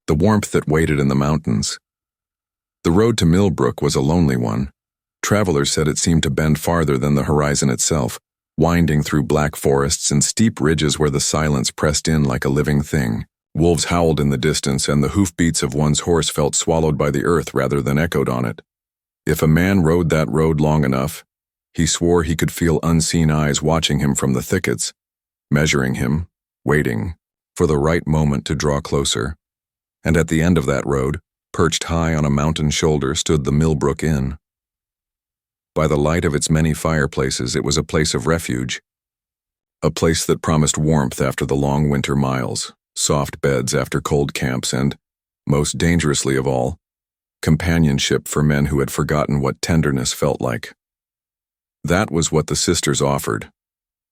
the warmth that waited in the mountains. The road to Millbrook was a lonely one. Travelers said it seemed to bend farther than the horizon itself, winding through black forests and steep ridges where the silence pressed in like a living thing. Wolves howled in the distance, and the hoofbeats of one's horse felt swallowed by the earth rather than echoed on it. If a man rode that road long enough, he swore he could feel unseen eyes watching him from the thickets, measuring him, waiting for the right moment to draw closer. And at the end of that road, perched high on a mountain shoulder, stood the Millbrook Inn. By the light of its many fireplaces, it was a place of refuge, a place that promised warmth after the long winter miles, soft beds after cold camps, and, most dangerously of all, companionship for men who had forgotten what tenderness felt like. That was what the sisters offered,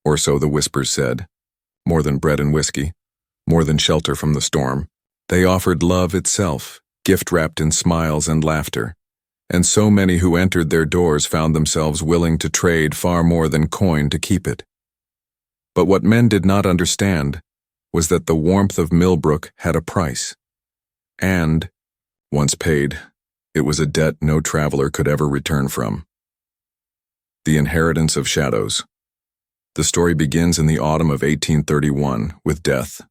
or so the whispers said. More than bread and whiskey, more than shelter from the storm, they offered love itself, gift-wrapped in smiles and laughter, and so many who entered their doors found themselves willing to trade far more than coin to keep it. But what men did not understand was that the warmth of Millbrook had a price, and, once paid, it was a debt no traveler could ever return from. The Inheritance of Shadows. The story begins in the autumn of 1831 with death.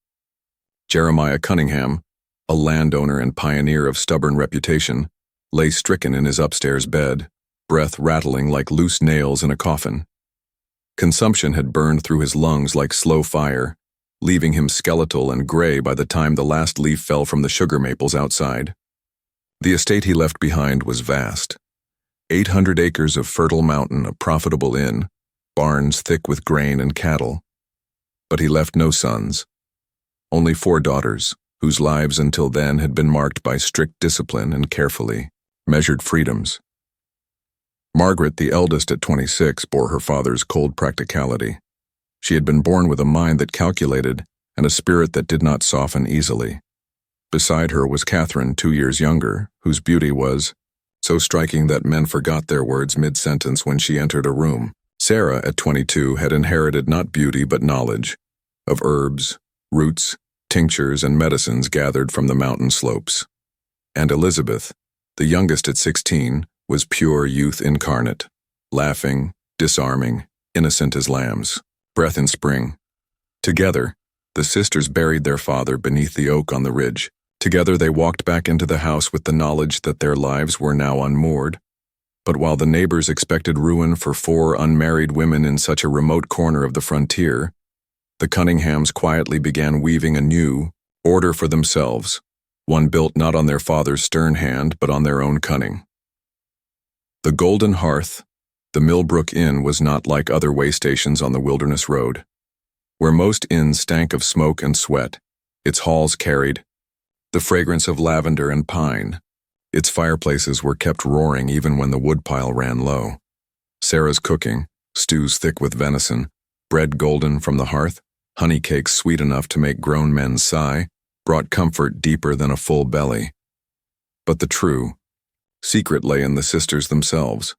Jeremiah Cunningham, a landowner and pioneer of stubborn reputation, lay stricken in his upstairs bed, breath rattling like loose nails in a coffin. Consumption had burned through his lungs like slow fire, leaving him skeletal and gray by the time the last leaf fell from the sugar maples outside. The estate he left behind was vast. 800 acres of fertile mountain, a profitable inn, barns thick with grain and cattle. But he left no sons, only 4 daughters, whose lives until then had been marked by strict discipline and carefully measured freedoms. Margaret, the eldest at 26, bore her father's cold practicality. She had been born with a mind that calculated and a spirit that did not soften easily. Beside her was Catherine, 2 years younger, whose beauty was so striking that men forgot their words mid-sentence when she entered a room. Sarah, at 22, had inherited not beauty but knowledge of herbs, roots, tinctures, and medicines gathered from the mountain slopes. And Elizabeth, the youngest at 16, was pure youth incarnate, laughing, disarming, innocent as lambs. Breath in spring. Together, the sisters buried their father beneath the oak on the ridge. Together they walked back into the house with the knowledge that their lives were now unmoored. But while the neighbors expected ruin for 4 unmarried women in such a remote corner of the frontier, the Cunninghams quietly began weaving a new order for themselves, one built not on their father's stern hand but on their own cunning. The Golden Hearth, the Millbrook Inn, was not like other waystations on the Wilderness Road. Where most inns stank of smoke and sweat, its halls carried the fragrance of lavender and pine. Its fireplaces were kept roaring even when the woodpile ran low. Sarah's cooking, stews thick with venison, bread golden from the hearth, honey cakes sweet enough to make grown men sigh, brought comfort deeper than a full belly. But the true secret lay in the sisters themselves.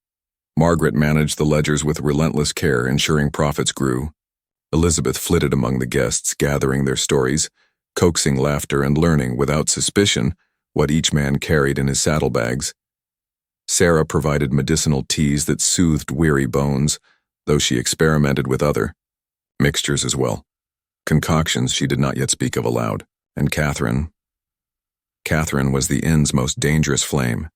Margaret managed the ledgers with relentless care, ensuring profits grew. Elizabeth flitted among the guests, gathering their stories, coaxing laughter and learning without suspicion what each man carried in his saddlebags. Sarah provided medicinal teas that soothed weary bones, though she experimented with other mixtures as well. Concoctions she did not yet speak of aloud. And Catherine was the inn's most dangerous flame.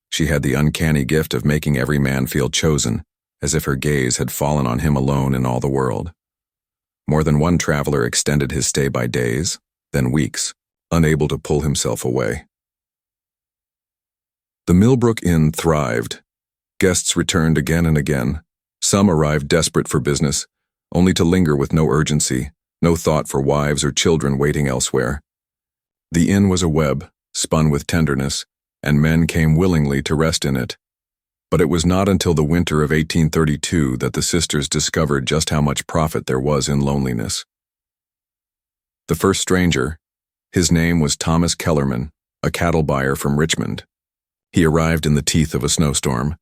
She had the uncanny gift of making every man feel chosen, as if her gaze had fallen on him alone in all the world. More than one traveler extended his stay by days, then weeks, unable to pull himself away. The Millbrook Inn thrived. Guests returned again and again. Some arrived desperate for business, only to linger with no urgency, no thought for wives or children waiting elsewhere. The inn was a web, spun with tenderness, and men came willingly to rest in it. But it was not until the winter of 1832 that the sisters discovered just how much profit there was in loneliness. The first stranger, his name was Thomas Kellerman, a cattle buyer from Richmond. He arrived in the teeth of a snowstorm,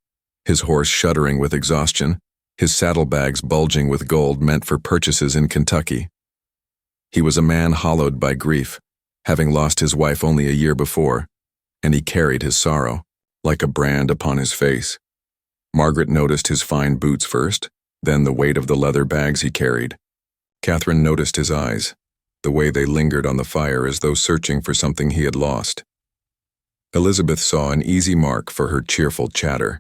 his horse shuddering with exhaustion, his saddlebags bulging with gold meant for purchases in Kentucky. He was a man hollowed by grief, having lost his wife only a year before, and he carried his sorrow, like a brand upon his face. Margaret noticed his fine boots first, then the weight of the leather bags he carried. Catherine noticed his eyes, the way they lingered on the fire as though searching for something he had lost. Elizabeth saw an easy mark for her cheerful chatter,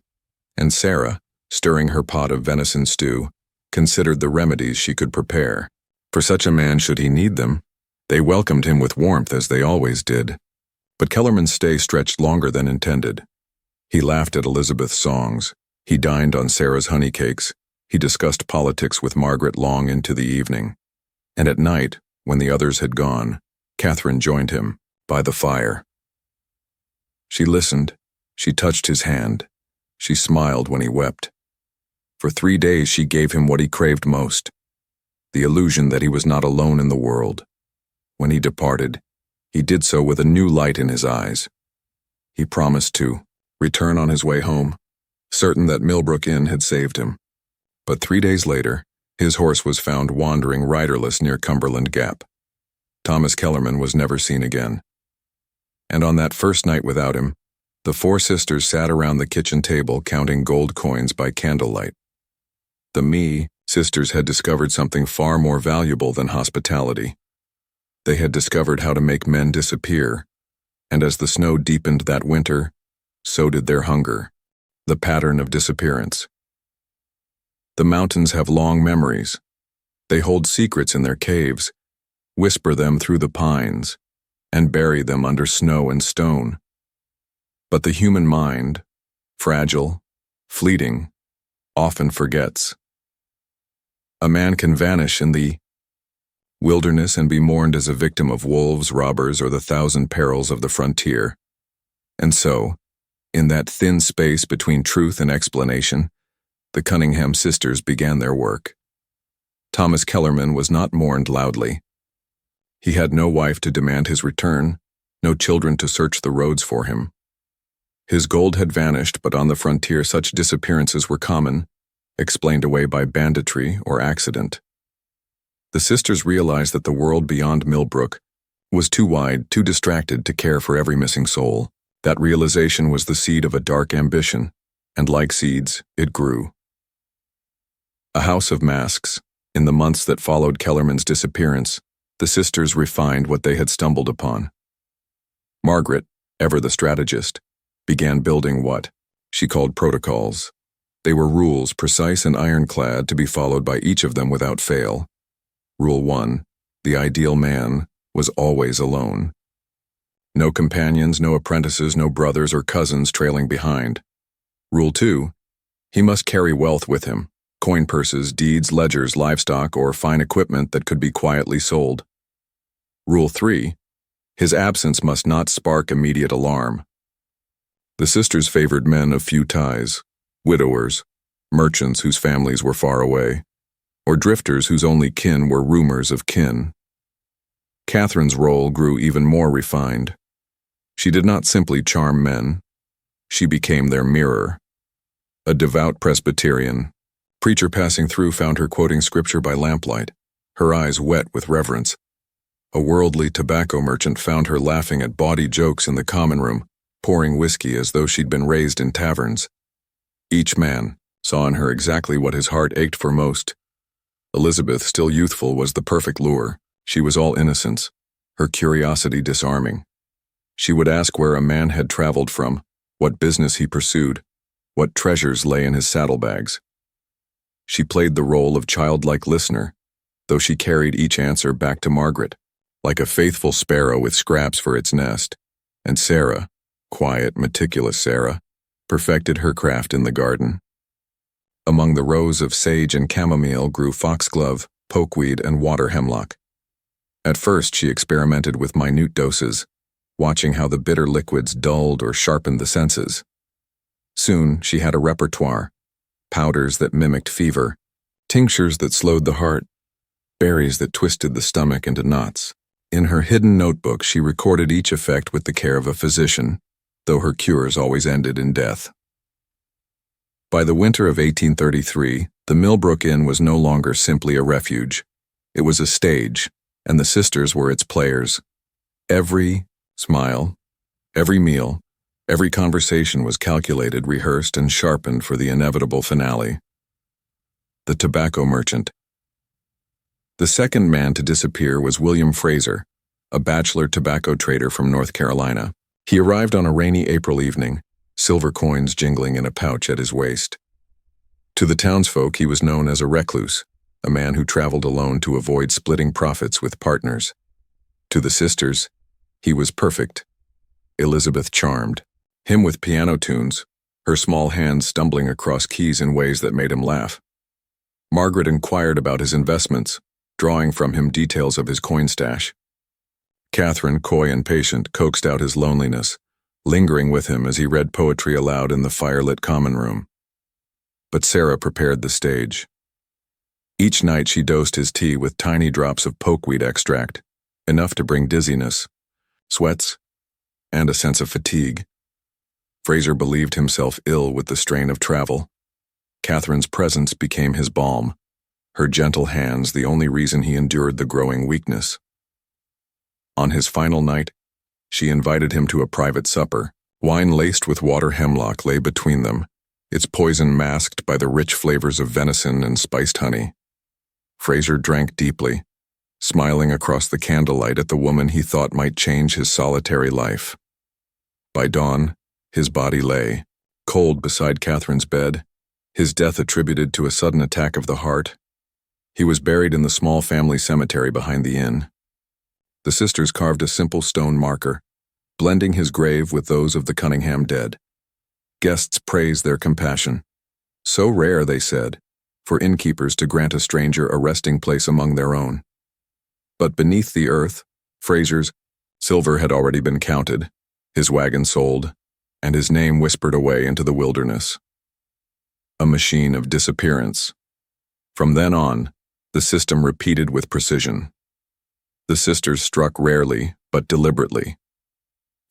and Sarah, stirring her pot of venison stew, considered the remedies she could prepare. For such a man should he need them, they welcomed him with warmth as they always did. But Kellerman's stay stretched longer than intended. He laughed at Elizabeth's songs, he dined on Sarah's honey cakes, he discussed politics with Margaret long into the evening. And at night, when the others had gone, Catherine joined him, by the fire. She listened, she touched his hand, she smiled when he wept. For 3 days she gave him what he craved most, the illusion that he was not alone in the world. When he departed, he did so with a new light in his eyes. He promised to return on his way home, certain that Millbrook Inn had saved him. But 3 days later, his horse was found wandering riderless near Cumberland Gap. Thomas Kellerman was never seen again. And on that first night without him, the 4 sisters sat around the kitchen table counting gold coins by candlelight. The sisters had discovered something far more valuable than hospitality. They had discovered how to make men disappear, and as the snow deepened that winter, so did their hunger, the pattern of disappearance. The mountains have long memories. They hold secrets in their caves, whisper them through the pines, and bury them under snow and stone. But the human mind, fragile, fleeting, often forgets. A man can vanish in the wilderness and be mourned as a victim of wolves, robbers, or the 1,000 perils of the frontier. And so, in that thin space between truth and explanation, the Cunningham sisters began their work. Thomas Kellerman was not mourned loudly. He had no wife to demand his return, no children to search the roads for him. His gold had vanished, but on the frontier such disappearances were common, explained away by banditry or accident. The sisters realized that the world beyond Millbrook was too wide, too distracted to care for every missing soul. That realization was the seed of a dark ambition, and like seeds, it grew. A house of masks. In the months that followed Kellerman's disappearance, the sisters refined what they had stumbled upon. Margaret, ever the strategist, began building what she called protocols. They were rules, precise and ironclad, to be followed by each of them without fail. Rule 1, the ideal man was always alone. No companions, no apprentices, no brothers or cousins trailing behind. Rule 2, he must carry wealth with him, coin purses, deeds, ledgers, livestock, or fine equipment that could be quietly sold. Rule 3, his absence must not spark immediate alarm. The sisters favored men of few ties, widowers, merchants whose families were far away, or drifters whose only kin were rumors of kin. Catherine's role grew even more refined. She did not simply charm men, she became their mirror. A devout Presbyterian, preacher passing through found her quoting scripture by lamplight, her eyes wet with reverence. A worldly tobacco merchant found her laughing at bawdy jokes in the common room, pouring whiskey as though she'd been raised in taverns. Each man saw in her exactly what his heart ached for most. Elizabeth, still youthful, was the perfect lure. She was all innocence, her curiosity disarming. She would ask where a man had traveled from, what business he pursued, what treasures lay in his saddlebags. She played the role of childlike listener, though she carried each answer back to Margaret, like a faithful sparrow with scraps for its nest, and Sarah, quiet, meticulous Sarah, perfected her craft in the garden. Among the rows of sage and chamomile grew foxglove, pokeweed, and water hemlock. At first she experimented with minute doses, watching how the bitter liquids dulled or sharpened the senses. Soon she had a repertoire, powders that mimicked fever, tinctures that slowed the heart, berries that twisted the stomach into knots. In her hidden notebook she recorded each effect with the care of a physician, though her cures always ended in death. By the winter of 1833, the Millbrook Inn was no longer simply a refuge. It was a stage, and the sisters were its players. Every smile, every meal, every conversation was calculated, rehearsed, and sharpened for the inevitable finale. The tobacco merchant. The second man to disappear was William Fraser, a bachelor tobacco trader from North Carolina. He arrived on a rainy April evening, silver coins jingling in a pouch at his waist. To the townsfolk, he was known as a recluse, a man who traveled alone to avoid splitting profits with partners. To the sisters, he was perfect. Elizabeth charmed him with piano tunes, her small hands stumbling across keys in ways that made him laugh. Margaret inquired about his investments, drawing from him details of his coin stash. Catherine, coy and patient, coaxed out his loneliness, lingering with him as he read poetry aloud in the firelit common room. But Sarah prepared the stage. Each night she dosed his tea with tiny drops of pokeweed extract, enough to bring dizziness, sweats, and a sense of fatigue. Fraser believed himself ill with the strain of travel. Catherine's presence became his balm, her gentle hands the only reason he endured the growing weakness. On his final night, she invited him to a private supper. Wine laced with water hemlock lay between them, its poison masked by the rich flavors of venison and spiced honey. Fraser drank deeply, smiling across the candlelight at the woman he thought might change his solitary life. By dawn, his body lay, cold beside Catherine's bed, his death attributed to a sudden attack of the heart. He was buried in the small family cemetery behind the inn. The sisters carved a simple stone marker, blending his grave with those of the Cunningham dead. Guests praised their compassion. So rare, they said, for innkeepers to grant a stranger a resting place among their own. But beneath the earth, Fraser's silver had already been counted, his wagon sold, and his name whispered away into the wilderness. A machine of disappearance. From then on, the system repeated with precision. The sisters struck rarely, but deliberately.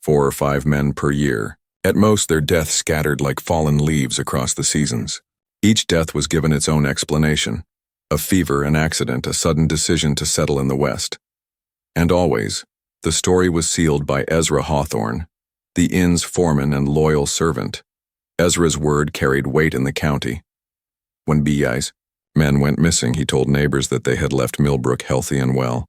4 or 5 men per year. At most, their deaths scattered like fallen leaves across the seasons. Each death was given its own explanation. A fever, an accident, a sudden decision to settle in the West. And always, the story was sealed by Ezra Hawthorne, the inn's foreman and loyal servant. Ezra's word carried weight in the county. When B.I.'s men went missing, he told neighbors that they had left Millbrook healthy and well.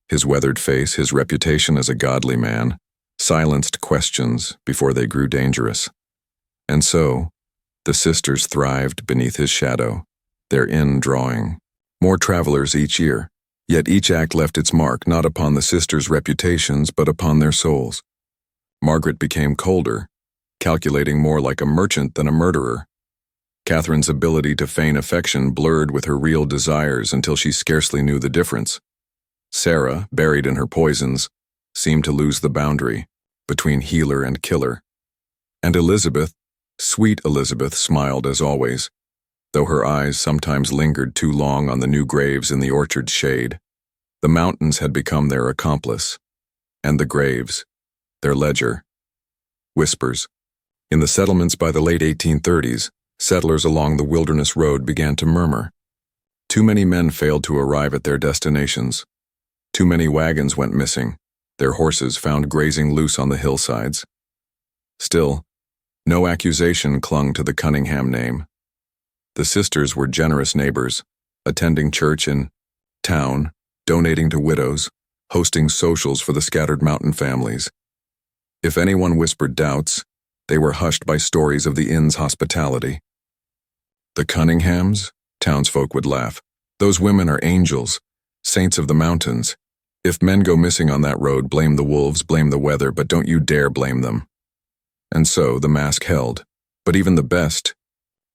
His weathered face, his reputation as a godly man, silenced questions before they grew dangerous. And so, the sisters thrived beneath his shadow, their inn drawing more travelers each year, yet each act left its mark not upon the sisters' reputations but upon their souls. Margaret became colder, calculating more like a merchant than a murderer. Catherine's ability to feign affection blurred with her real desires until she scarcely knew the difference. Sarah, buried in her poisons, seemed to lose the boundary between healer and killer. And Elizabeth, sweet Elizabeth, smiled as always, though her eyes sometimes lingered too long on the new graves in the orchard's shade. The mountains had become their accomplice, and the graves, their ledger. Whispers. In the settlements by the late 1830s, settlers along the wilderness road began to murmur. Too many men failed to arrive at their destinations. Too many wagons went missing, their horses found grazing loose on the hillsides. Still, no accusation clung to the Cunningham name. The sisters were generous neighbors, attending church in town, donating to widows, hosting socials for the scattered mountain families. If anyone whispered doubts, they were hushed by stories of the inn's hospitality. The Cunninghams? Townsfolk would laugh. Those women are angels, saints of the mountains. If men go missing on that road, blame the wolves, blame the weather, but don't you dare blame them. And so the mask held. But even the best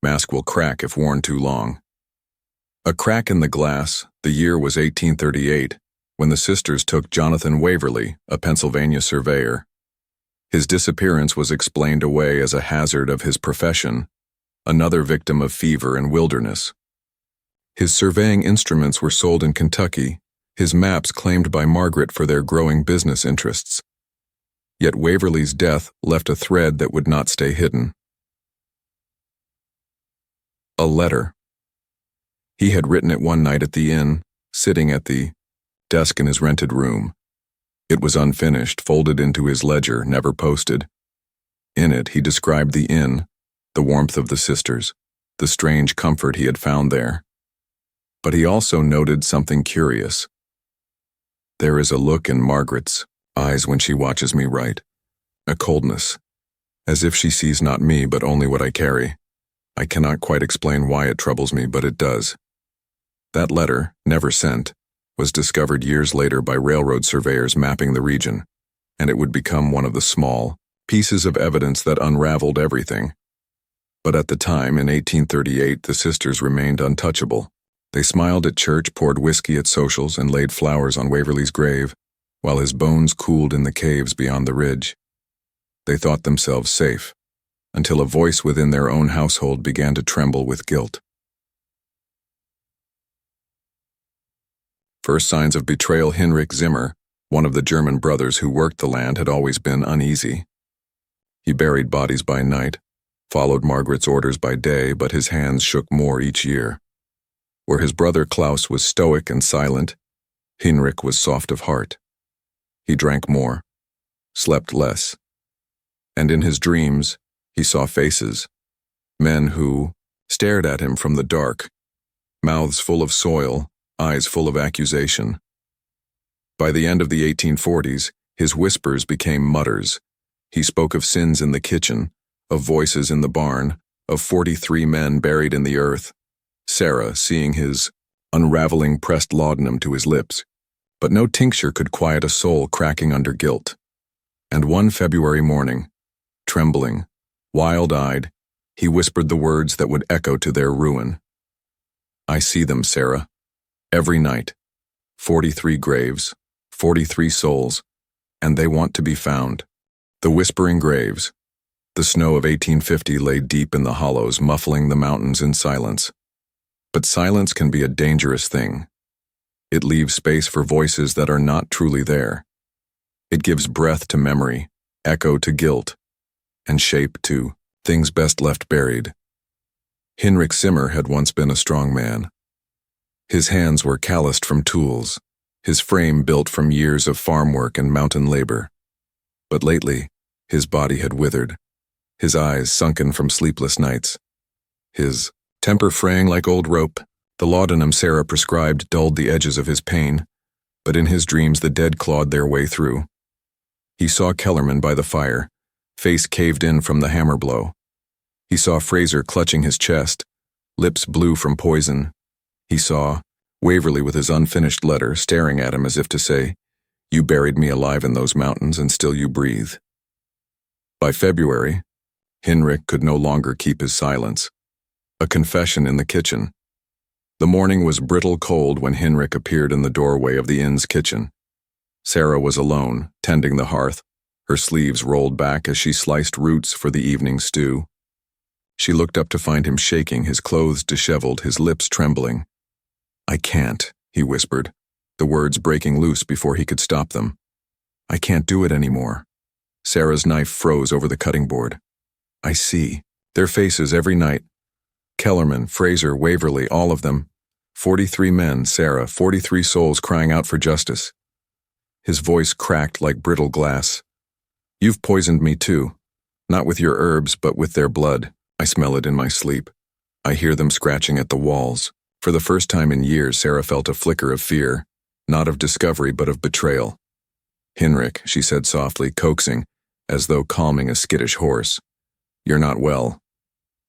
mask will crack if worn too long. A crack in the glass, the year was 1838, when the sisters took Jonathan Waverly, a Pennsylvania surveyor. His disappearance was explained away as a hazard of his profession, another victim of fever and wilderness. His surveying instruments were sold in Kentucky, his maps claimed by Margaret for their growing business interests. Yet Waverly's death left a thread that would not stay hidden. A letter. He had written it one night at the inn, sitting at the desk in his rented room. It was unfinished, folded into his ledger, never posted. In it, he described the inn, the warmth of the sisters, the strange comfort he had found there. But he also noted something curious. There is a look in Margaret's eyes when she watches me write, a coldness, as if she sees not me but only what I carry. I cannot quite explain why it troubles me, but it does. That letter, never sent, was discovered years later by railroad surveyors mapping the region, and it would become one of the small pieces of evidence that unraveled everything. But at the time, in 1838, the sisters remained untouchable. They smiled at church, poured whiskey at socials, and laid flowers on Waverley's grave, while his bones cooled in the caves beyond the ridge. They thought themselves safe, until a voice within their own household began to tremble with guilt. First signs of betrayal. Heinrich Zimmer, one of the German brothers who worked the land, had always been uneasy. He buried bodies by night, followed Margaret's orders by day, but his hands shook more each year. Where his brother Klaus was stoic and silent, Heinrich was soft of heart. He drank more, slept less, and in his dreams he saw faces, men who stared at him from the dark, mouths full of soil, eyes full of accusation. By the end of the 1840s, his whispers became mutters. He spoke of sins in the kitchen, of voices in the barn, of 43 men buried in the earth. Sarah, seeing his unraveling, pressed laudanum to his lips, but no tincture could quiet a soul cracking under guilt. And one February morning, trembling, wild-eyed, he whispered the words that would echo to their ruin. I see them, Sarah, every night. 43 graves, 43 souls, and they want to be found. The whispering graves. The snow of 1850 lay deep in the hollows, muffling the mountains in silence. But silence can be a dangerous thing. It leaves space for voices that are not truly there. It gives breath to memory, echo to guilt, and shape to things best left buried. Heinrich Zimmer had once been a strong man. His hands were calloused from tools, his frame built from years of farm work and mountain labor. But lately, his body had withered, his eyes sunken from sleepless nights, his temper fraying like old rope. The laudanum Sarah prescribed dulled the edges of his pain, but in his dreams the dead clawed their way through. He saw Kellerman by the fire, face caved in from the hammer blow. He saw Fraser clutching his chest, lips blue from poison. He saw Waverley with his unfinished letter staring at him as if to say, "You buried me alive in those mountains and still you breathe." By February, Heinrich could no longer keep his silence. A confession in the kitchen. The morning was brittle cold when Heinrich appeared in the doorway of the inn's kitchen. Sarah was alone, tending the hearth, her sleeves rolled back as she sliced roots for the evening stew. She looked up to find him shaking, his clothes disheveled, his lips trembling. "I can't," he whispered, the words breaking loose before he could stop them. "I can't do it anymore." Sarah's knife froze over the cutting board. "I see. Their faces every night. Kellerman, Fraser, Waverley, all of them. 43 men, Sarah, 43 souls crying out for justice." His voice cracked like brittle glass. "You've poisoned me too. Not with your herbs, but with their blood. I smell it in my sleep. I hear them scratching at the walls." For the first time in years, Sarah felt a flicker of fear, not of discovery but of betrayal. "Heinrich," she said softly, coaxing, as though calming a skittish horse. "You're not well.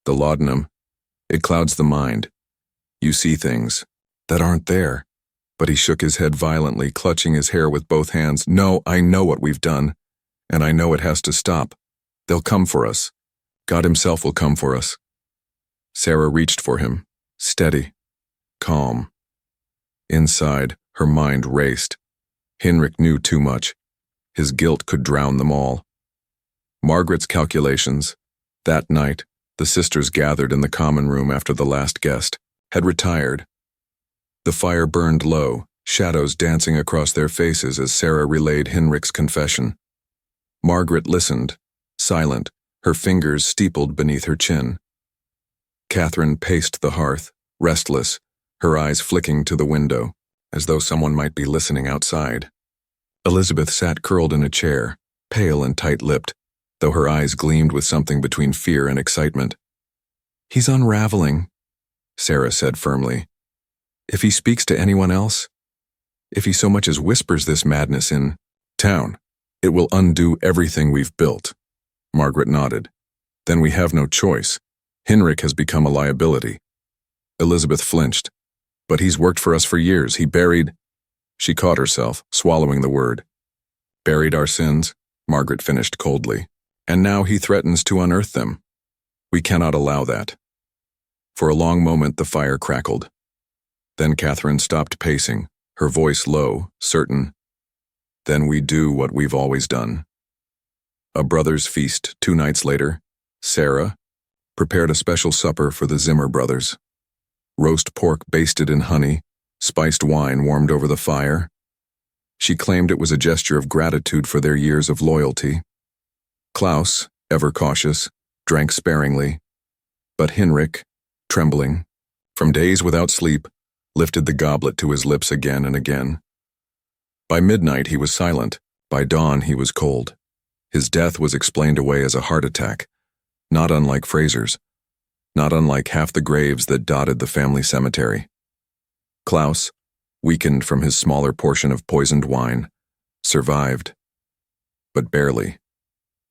The laudanum, it clouds the mind. You see things that aren't there." But he shook his head violently, clutching his hair with both hands. "No, I know what we've done, and I know it has to stop. They'll come for us. God himself will come for us." Sarah reached for him, steady, calm. Inside, her mind raced. Heinrich knew too much. His guilt could drown them all. Margaret's calculations. That night, the sisters gathered in the common room after the last guest had retired. The fire burned low, shadows dancing across their faces as Sarah relayed Heinrich's confession. Margaret listened, silent, her fingers steepled beneath her chin. Catherine paced the hearth, restless, her eyes flicking to the window, as though someone might be listening outside. Elizabeth sat curled in a chair, pale and tight-lipped, though her eyes gleamed with something between fear and excitement. "He's unraveling," Sarah said firmly. "If he speaks to anyone else, if he so much as whispers this madness in town, it will undo everything we've built." Margaret nodded. "Then we have no choice. Henrik has become a liability." Elizabeth flinched. "But he's worked for us for years. He buried—" She caught herself, swallowing the word. "Buried our sins," Margaret finished coldly. "And now he threatens to unearth them. We cannot allow that." For a long moment the fire crackled. Then Catherine stopped pacing, her voice low, certain. "Then we do what we've always done." A brothers' feast 2 nights later, Sarah prepared a special supper for the Zimmer brothers. Roast pork basted in honey, spiced wine warmed over the fire. She claimed it was a gesture of gratitude for their years of loyalty. Klaus, ever cautious, drank sparingly, but Henrik, trembling, from days without sleep, lifted the goblet to his lips again and again. By midnight he was silent, by dawn he was cold. His death was explained away as a heart attack, not unlike Fraser's, not unlike half the graves that dotted the family cemetery. Klaus, weakened from his smaller portion of poisoned wine, survived, but barely.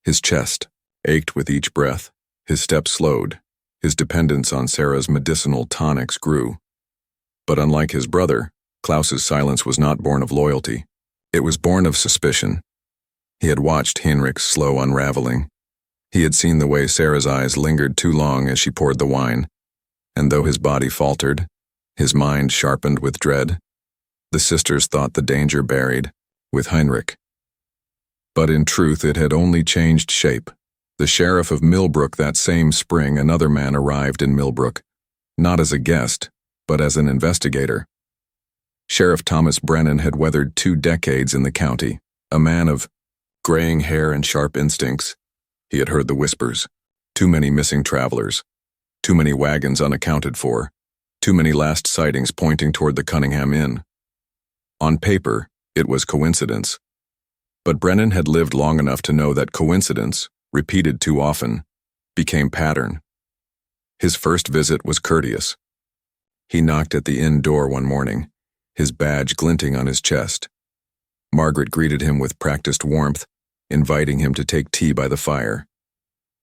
His chest ached with each breath, his steps slowed, his dependence on Sarah's medicinal tonics grew. But unlike his brother, Klaus's silence was not born of loyalty. It was born of suspicion. He had watched Henrik's slow unraveling. He had seen the way Sarah's eyes lingered too long as she poured the wine, and though his body faltered, his mind sharpened with dread, the sisters thought the danger buried with Heinrich. But in truth it had only changed shape. The sheriff of Millbrook that same spring, another man arrived in Millbrook, not as a guest, but as an investigator. Sheriff Thomas Brennan had weathered 2 decades in the county, a man of graying hair and sharp instincts. He had heard the whispers. Too many missing travelers. Too many wagons unaccounted for. Too many last sightings pointing toward the Cunningham Inn. On paper, it was coincidence. But Brennan had lived long enough to know that coincidence, repeated too often, became pattern. His first visit was courteous. He knocked at the inn door one morning, his badge glinting on his chest. Margaret greeted him with practiced warmth, inviting him to take tea by the fire.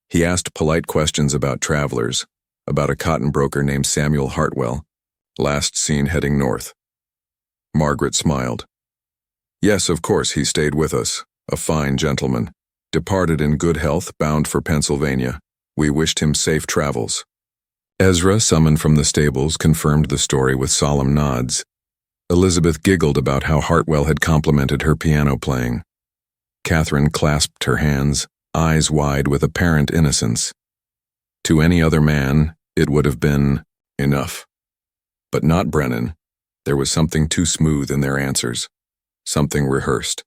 He asked polite questions about travelers, about a cotton broker named Samuel Hartwell, last seen heading north. Margaret smiled. "Yes, of course, he stayed with us, a fine gentleman. Departed in good health, bound for Pennsylvania. We wished him safe travels." Ezra, summoned from the stables, confirmed the story with solemn nods. Elizabeth giggled about how Hartwell had complimented her piano playing. Catherine clasped her hands, eyes wide with apparent innocence. To any other man, it would have been enough. But not Brennan. There was something too smooth in their answers, something rehearsed.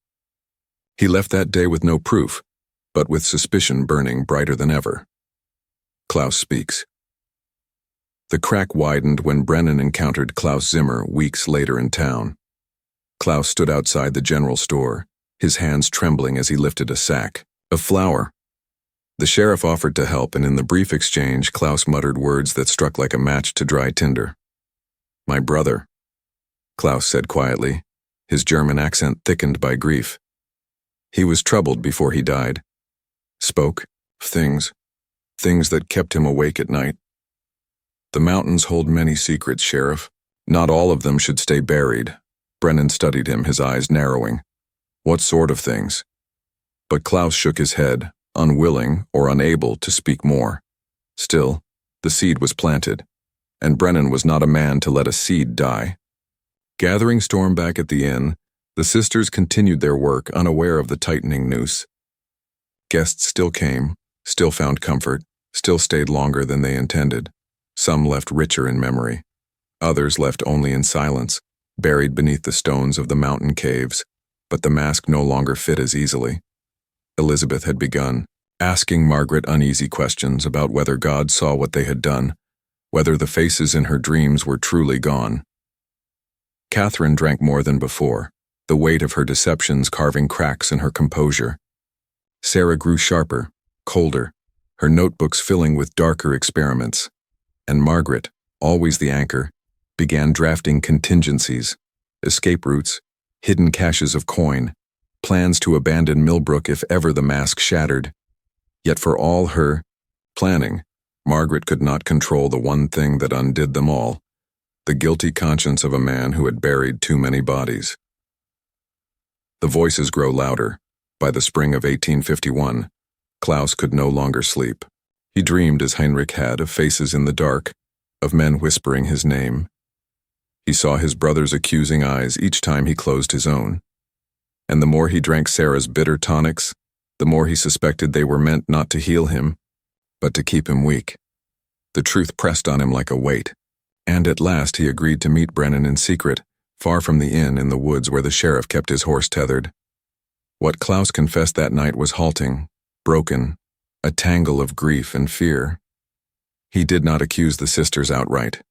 He left that day with no proof, but with suspicion burning brighter than ever. Klaus speaks. The crack widened when Brennan encountered Klaus Zimmer weeks later in town. Klaus stood outside the general store, his hands trembling as he lifted a sack of flour. The sheriff offered to help, and in the brief exchange, Klaus muttered words that struck like a match to dry tinder. "My brother," Klaus said quietly, his German accent thickened by grief. He was troubled before he died. Spoke of things that kept him awake at night. "The mountains hold many secrets, Sheriff. Not all of them should stay buried." Brennan studied him, his eyes narrowing. "What sort of things?" But Klaus shook his head, unwilling or unable to speak more. Still, the seed was planted, and Brennan was not a man to let a seed die. Gathering storm back at the inn, the sisters continued their work, unaware of the tightening noose. Guests still came, still found comfort, still stayed longer than they intended. Some left richer in memory. Others left only in silence, buried beneath the stones of the mountain caves, but the mask no longer fit as easily. Elizabeth had begun, asking Margaret uneasy questions about whether God saw what they had done, whether the faces in her dreams were truly gone. Catherine drank more than before, the weight of her deceptions carving cracks in her composure. Sarah grew sharper, colder, her notebooks filling with darker experiments. And Margaret, always the anchor, began drafting contingencies, escape routes, hidden caches of coin, plans to abandon Millbrook if ever the mask shattered. Yet for all her planning, Margaret could not control the one thing that undid them all, the guilty conscience of a man who had buried too many bodies. The voices grow louder. By the spring of 1851, Klaus could no longer sleep. He dreamed, as Heinrich had, of faces in the dark, of men whispering his name. He saw his brother's accusing eyes each time he closed his own. And the more he drank Sarah's bitter tonics, the more he suspected they were meant not to heal him, but to keep him weak. The truth pressed on him like a weight, and at last he agreed to meet Brennan in secret, far from the inn in the woods where the sheriff kept his horse tethered. What Klaus confessed that night was halting, broken, a tangle of grief and fear. He did not accuse the sisters outright,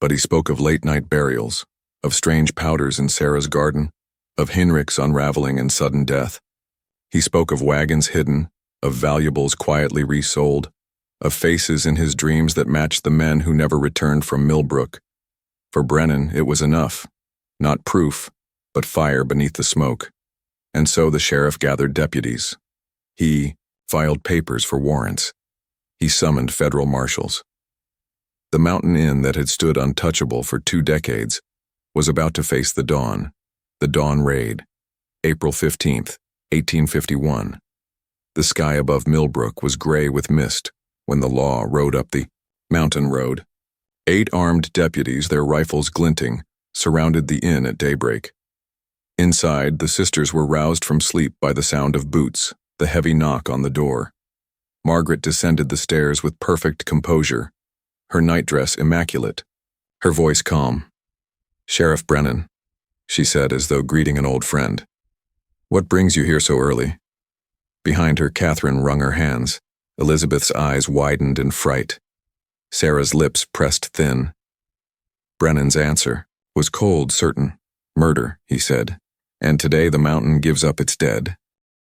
but he spoke of late-night burials, of strange powders in Sarah's garden, of Heinrich's unraveling and sudden death. He spoke of wagons hidden, of valuables quietly resold, of faces in his dreams that matched the men who never returned from Millbrook. For Brennan, it was enough, not proof, but fire beneath the smoke. And so the sheriff gathered deputies. He filed papers for warrants. He summoned federal marshals. The mountain inn that had stood untouchable for 2 decades was about to face the dawn raid, April 15th, 1851. The sky above Millbrook was gray with mist when the law rode up the mountain road. 8 armed deputies, their rifles glinting, surrounded the inn at daybreak. Inside, the sisters were roused from sleep by the sound of boots, the heavy knock on the door. Margaret descended the stairs with perfect composure, her nightdress immaculate, her voice calm. "Sheriff Brennan," she said as though greeting an old friend. "What brings you here so early?" Behind her, Catherine wrung her hands. Elizabeth's eyes widened in fright. Sarah's lips pressed thin. Brennan's answer was cold, certain. "Murder," he said, "and today the mountain gives up its dead.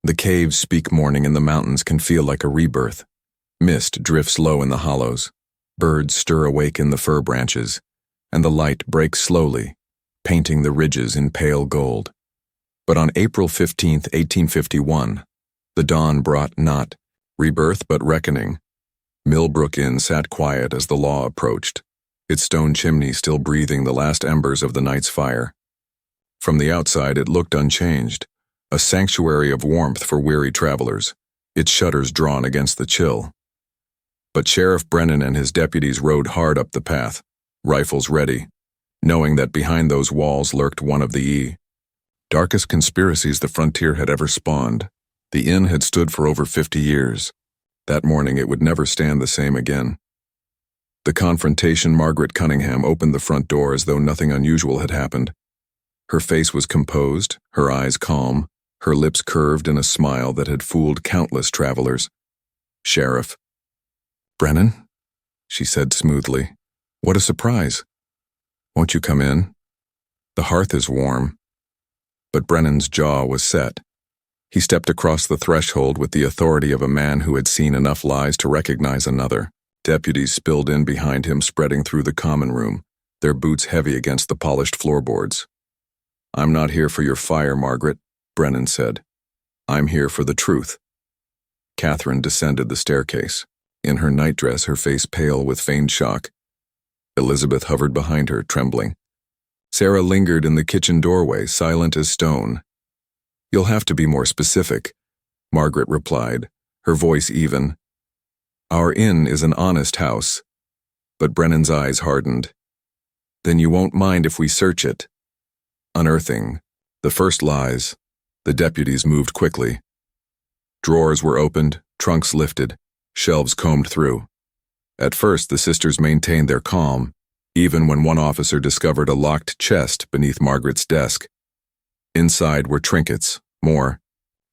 The caves speak morning and the mountains can feel like a rebirth. Mist drifts low in the hollows. Birds stir awake in the fir branches, and the light breaks slowly, painting the ridges in pale gold." But on April 15th, 1851, the dawn brought not rebirth but reckoning. Millbrook Inn sat quiet as the law approached, its stone chimney still breathing the last embers of the night's fire. From the outside it looked unchanged, a sanctuary of warmth for weary travelers, its shutters drawn against the chill. But Sheriff Brennan and his deputies rode hard up the path, rifles ready, knowing that behind those walls lurked one of the darkest conspiracies the frontier had ever spawned. The inn had stood for over 50 years. That morning it would never stand the same again. The confrontation, Margaret Cunningham opened the front door as though nothing unusual had happened. Her face was composed, her eyes calm, her lips curved in a smile that had fooled countless travelers. "Sheriff Brennan," she said smoothly. "What a surprise. Won't you come in? The hearth is warm." But Brennan's jaw was set. He stepped across the threshold with the authority of a man who had seen enough lies to recognize another. Deputies spilled in behind him, spreading through the common room, their boots heavy against the polished floorboards. "I'm not here for your fire, Margaret," Brennan said. "I'm here for the truth." Catherine descended the staircase, in her nightdress, her face pale with feigned shock. Elizabeth hovered behind her, trembling. Sarah lingered in the kitchen doorway, silent as stone. "You'll have to be more specific," Margaret replied, her voice even. "Our inn is an honest house." But Brennan's eyes hardened. "Then you won't mind if we search it?" Unearthing the first lies, the deputies moved quickly. Drawers were opened, trunks lifted, shelves combed through. At first, the sisters maintained their calm, even when one officer discovered a locked chest beneath Margaret's desk. Inside were trinkets, more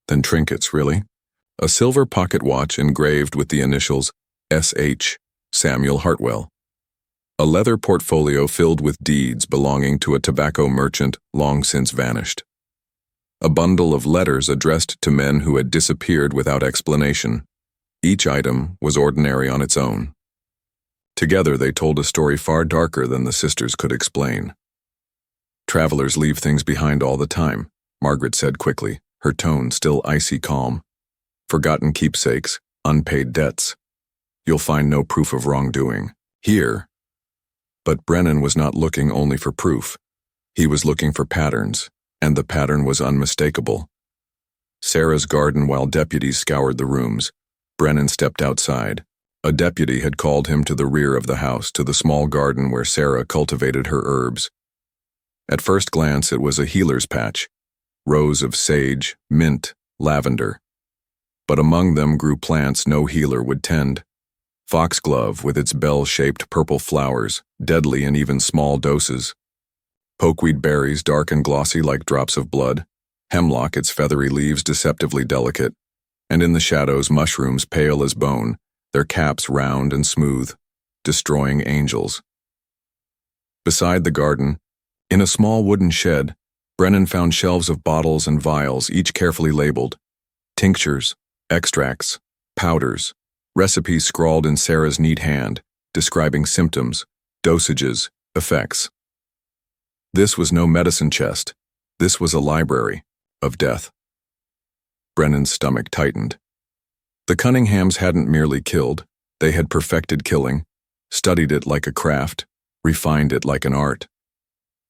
than trinkets, really. A silver pocket watch engraved with the initials S.H. Samuel Hartwell. A leather portfolio filled with deeds belonging to a tobacco merchant long since vanished. A bundle of letters addressed to men who had disappeared without explanation. Each item was ordinary on its own. Together they told a story far darker than the sisters could explain. "Travelers leave things behind all the time," Margaret said quickly, her tone still icy calm. "Forgotten keepsakes, unpaid debts. You'll find no proof of wrongdoing here." But Brennan was not looking only for proof. He was looking for patterns, and the pattern was unmistakable. Sarah's garden while deputies scoured the rooms. Brennan stepped outside. A deputy had called him to the rear of the house, to the small garden where Sarah cultivated her herbs. At first glance, it was a healer's patch, rows of sage, mint, lavender. But among them grew plants no healer would tend. Foxglove with its bell-shaped purple flowers, deadly in even small doses. Pokeweed berries dark and glossy like drops of blood. Hemlock, its feathery leaves deceptively delicate. And in the shadows, mushrooms pale as bone, their caps round and smooth, destroying angels. Beside the garden, in a small wooden shed, Brennan found shelves of bottles and vials, each carefully labeled. Tinctures, extracts, powders, recipes scrawled in Sarah's neat hand, describing symptoms, dosages, effects. This was no medicine chest. This was a library of death. Brennan's stomach tightened. The Cunninghams hadn't merely killed, they had perfected killing, studied it like a craft, refined it like an art.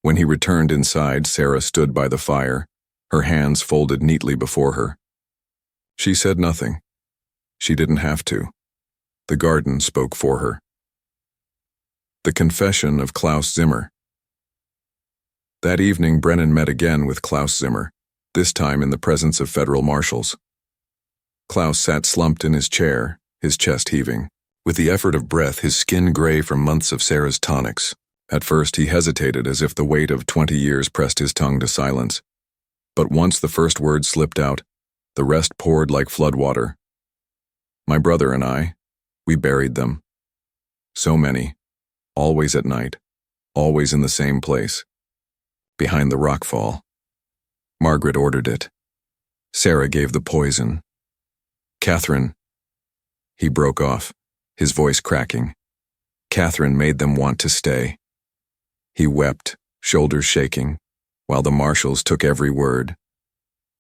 When he returned inside, Sarah stood by the fire, her hands folded neatly before her. She said nothing. She didn't have to. The garden spoke for her. The confession of Klaus Zimmer. That evening, Brennan met again with Klaus Zimmer, this time in the presence of federal marshals. Klaus sat slumped in his chair, his chest heaving. With the effort of breath, his skin gray from months of Sarah's tonics. At first, he hesitated as if the weight of 20 years pressed his tongue to silence. But once the first word slipped out, the rest poured like floodwater. "My brother and I, we buried them. So many, always at night, always in the same place. Behind the rockfall. Margaret ordered it. Sarah gave the poison. Catherine..." He broke off, his voice cracking. "Catherine made them want to stay." He wept, shoulders shaking, while the marshals took every word.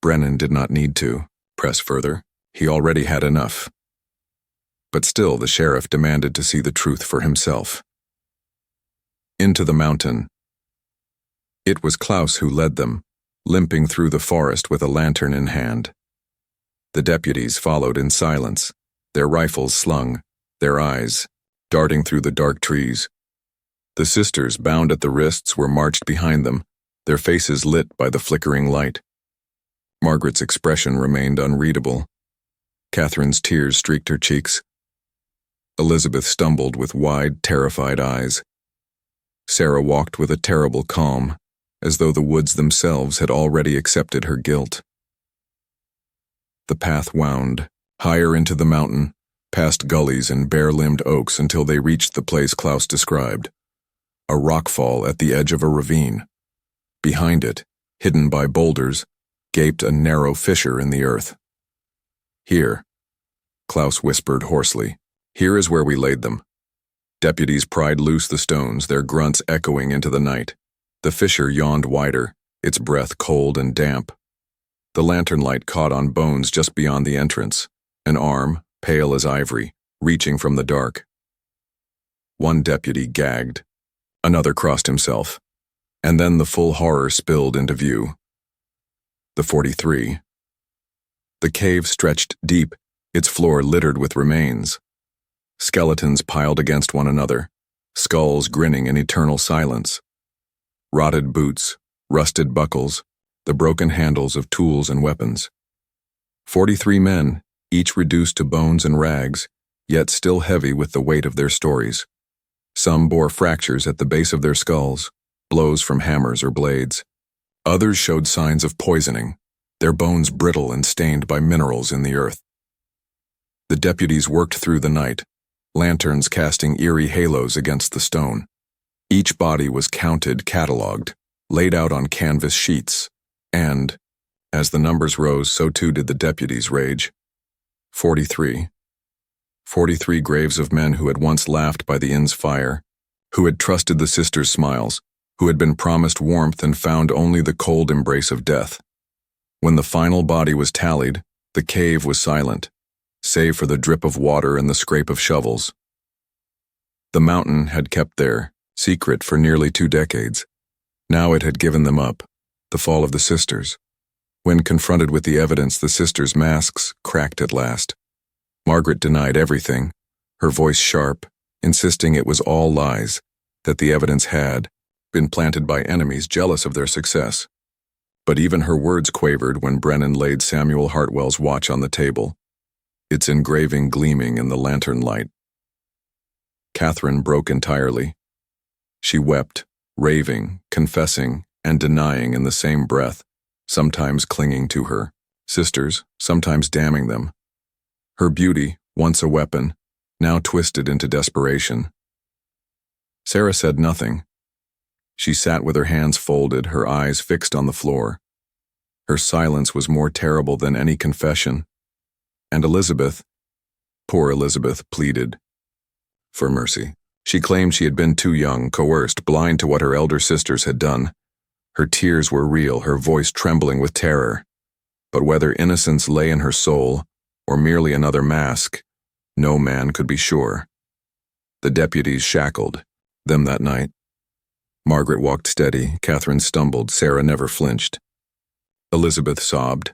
Brennan did not need to press further. He already had enough. But still the sheriff demanded to see the truth for himself. Into the mountain. It was Klaus who led them, limping through the forest with a lantern in hand. The deputies followed in silence, their rifles slung, their eyes darting through the dark trees. The sisters, bound at the wrists, were marched behind them, their faces lit by the flickering light. Margaret's expression remained unreadable. Catherine's tears streaked her cheeks. Elizabeth stumbled with wide, terrified eyes. Sarah walked with a terrible calm, as though the woods themselves had already accepted her guilt. The path wound, higher into the mountain, past gullies and bare-limbed oaks until they reached the place Klaus described. A rockfall at the edge of a ravine. Behind it, hidden by boulders, gaped a narrow fissure in the earth. "Here," Klaus whispered hoarsely. "Here is where we laid them." Deputies pried loose the stones, their grunts echoing into the night. The fissure yawned wider, its breath cold and damp. The lantern light caught on bones just beyond the entrance, an arm, pale as ivory, reaching from the dark. One deputy gagged. Another crossed himself. And then the full horror spilled into view. The 43. The cave stretched deep, its floor littered with remains. Skeletons piled against one another, skulls grinning in eternal silence. Rotted boots, rusted buckles, the broken handles of tools and weapons. 43 men, each reduced to bones and rags, yet still heavy with the weight of their stories. Some bore fractures at the base of their skulls, blows from hammers or blades. Others showed signs of poisoning, their bones brittle and stained by minerals in the earth. The deputies worked through the night, lanterns casting eerie halos against the stone. Each body was counted, catalogued, laid out on canvas sheets, and, as the numbers rose, so too did the deputies' rage. 43. 43 graves of men who had once laughed by the inn's fire, who had trusted the sisters' smiles, who had been promised warmth and found only the cold embrace of death. When the final body was tallied, the cave was silent, save for the drip of water and the scrape of shovels. The mountain had kept their secret for nearly 2 decades. Now it had given them up, the fall of the sisters. When confronted with the evidence, the sisters' masks cracked at last. Margaret denied everything, her voice sharp, insisting it was all lies, that the evidence had been planted by enemies jealous of their success. But even her words quavered when Brennan laid Samuel Hartwell's watch on the table, its engraving gleaming in the lantern light. Catherine broke entirely. She wept, raving, confessing, and denying in the same breath, sometimes clinging to her sisters, sometimes damning them. Her beauty, once a weapon, now twisted into desperation. Sarah said nothing. She sat with her hands folded, her eyes fixed on the floor. Her silence was more terrible than any confession. And Elizabeth, poor Elizabeth, pleaded for mercy. She claimed she had been too young, coerced, blind to what her elder sisters had done. Her tears were real, her voice trembling with terror. But whether innocence lay in her soul, or merely another mask, no man could be sure. The deputies shackled them that night. Margaret walked steady, Catherine stumbled, Sarah never flinched. Elizabeth sobbed,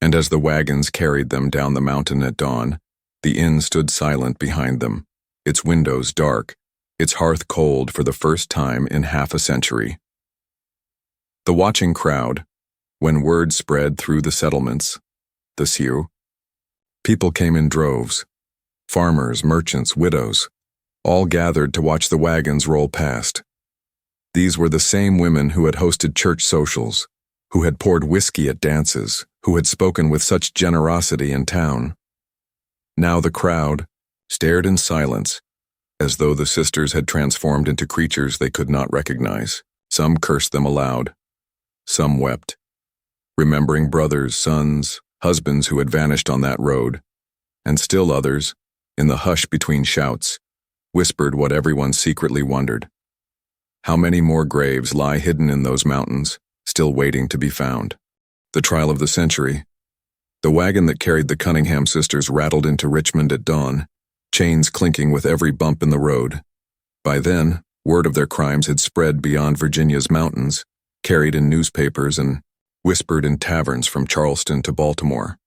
and as the wagons carried them down the mountain at dawn, the inn stood silent behind them, its windows dark, its hearth cold for the first time in half a century. The watching crowd, when word spread through the settlements, the Sioux, people came in droves, farmers, merchants, widows, all gathered to watch the wagons roll past. These were the same women who had hosted church socials, who had poured whiskey at dances, who had spoken with such generosity in town. Now the crowd stared in silence, as though the sisters had transformed into creatures they could not recognize. Some cursed them aloud. Some wept, remembering brothers, sons, husbands who had vanished on that road. And still others, in the hush between shouts, whispered what everyone secretly wondered. How many more graves lie hidden in those mountains, still waiting to be found? The trial of the century. The wagon that carried the Cunningham sisters rattled into Richmond at dawn, chains clinking with every bump in the road. By then, word of their crimes had spread beyond Virginia's mountains, carried in newspapers and whispered in taverns from Charleston to Baltimore.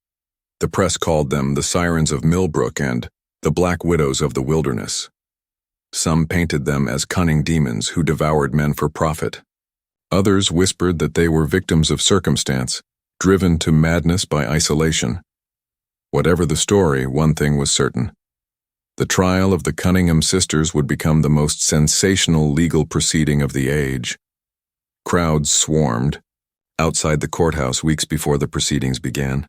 The press called them the sirens of Millbrook and the black widows of the wilderness. Some painted them as cunning demons who devoured men for profit. Others whispered that they were victims of circumstance, driven to madness by isolation. Whatever the story, one thing was certain. The trial of the Cunningham sisters would become the most sensational legal proceeding of the age. Crowds swarmed outside the courthouse weeks before the proceedings began.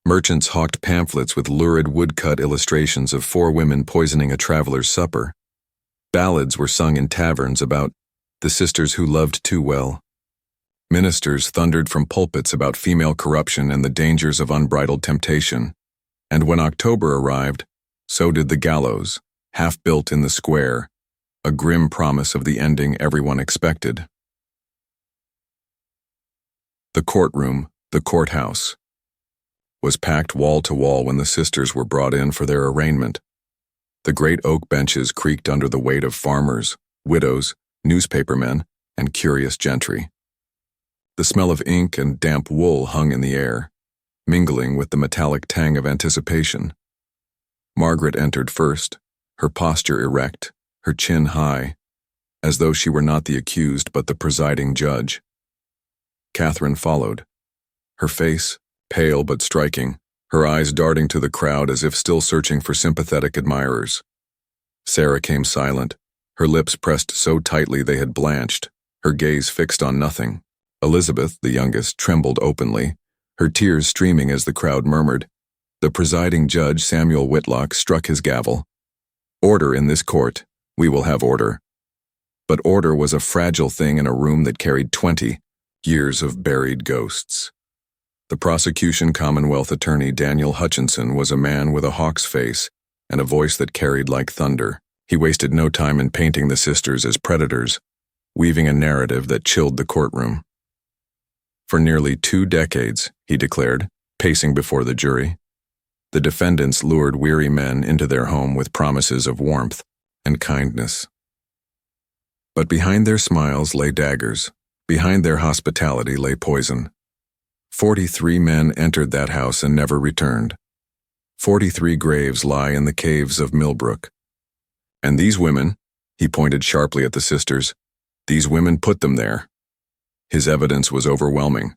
Merchants hawked pamphlets with lurid woodcut illustrations of 4 women poisoning a traveler's supper. Ballads were sung in taverns about the sisters who loved too well. Ministers thundered from pulpits about female corruption and the dangers of unbridled temptation. And when October arrived, so did the gallows, half built in the square, a grim promise of the ending everyone expected. The courtroom, the courthouse, was packed wall to wall when the sisters were brought in for their arraignment. The great oak benches creaked under the weight of farmers, widows, newspapermen, and curious gentry. The smell of ink and damp wool hung in the air, mingling with the metallic tang of anticipation. Margaret entered first, her posture erect, her chin high, as though she were not the accused but the presiding judge. Catherine followed, her face pale but striking, her eyes darting to the crowd as if still searching for sympathetic admirers. Sarah came silent, her lips pressed so tightly they had blanched, her gaze fixed on nothing. Elizabeth, the youngest, trembled openly, her tears streaming as the crowd murmured. The presiding judge, Samuel Whitlock, struck his gavel. "Order in this court. We will have order." But order was a fragile thing in a room that carried 20 years of buried ghosts. The prosecution Commonwealth Attorney Daniel Hutchinson was a man with a hawk's face and a voice that carried like thunder. He wasted no time in painting the sisters as predators, weaving a narrative that chilled the courtroom. For nearly 2 decades, he declared, pacing before the jury, the defendants lured weary men into their home with promises of warmth and kindness. But behind their smiles lay daggers. Behind their hospitality lay poison. 43 men entered that house and never returned. 43 graves lie in the caves of Millbrook. And these women, he pointed sharply at the sisters, these women put them there. His evidence was overwhelming.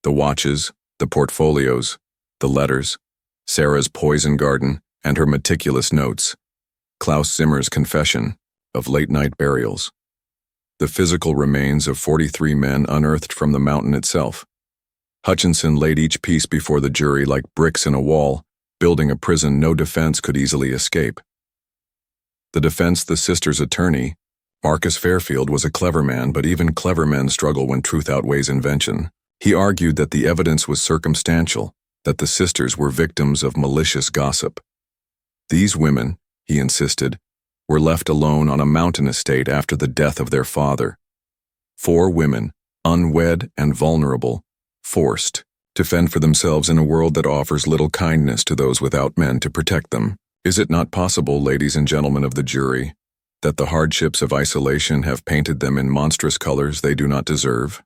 The watches, the portfolios, the letters, Sarah's poison garden, and her meticulous notes, Klaus Zimmer's confession of late-night burials. The physical remains of 43 men unearthed from the mountain itself. Hutchinson laid each piece before the jury like bricks in a wall, building a prison no defense could easily escape. The sisters' attorney, Marcus Fairfield, was a clever man, but even clever men struggle when truth outweighs invention. He argued that the evidence was circumstantial, that the sisters were victims of malicious gossip. These women, he insisted, were left alone on a mountain estate after the death of their father. 4 women, unwed and vulnerable, forced to fend for themselves in a world that offers little kindness to those without men to protect them. Is it not possible, ladies and gentlemen of the jury, that the hardships of isolation have painted them in monstrous colors they do not deserve?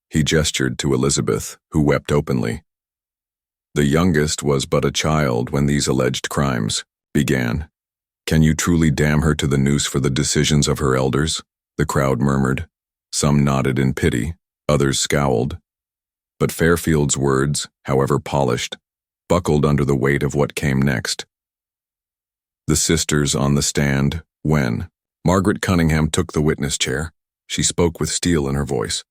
He gestured to Elizabeth, who wept openly. The youngest was but a child when these alleged crimes began. Can you truly damn her to the noose for the decisions of her elders? The crowd murmured. Some nodded in pity, others scowled. But Fairfield's words, however polished, buckled under the weight of what came next. The sisters on the stand, when Margaret Cunningham took the witness chair, she spoke with steel in her voice.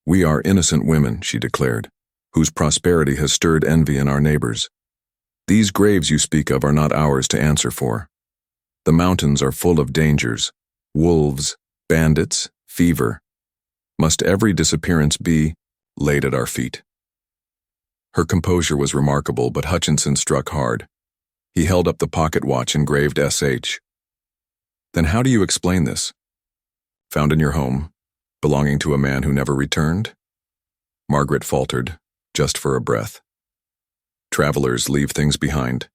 We are innocent women, she declared, whose prosperity has stirred envy in our neighbors. These graves you speak of are not ours to answer for. The mountains are full of dangers, wolves, bandits, fever. Must every disappearance be laid at our feet? Her composure was remarkable, but Hutchinson struck hard. He held up the pocket watch engraved SH. Then how do you explain this? Found in your home, belonging to a man who never returned? Margaret faltered, just for a breath. Travelers leave things behind.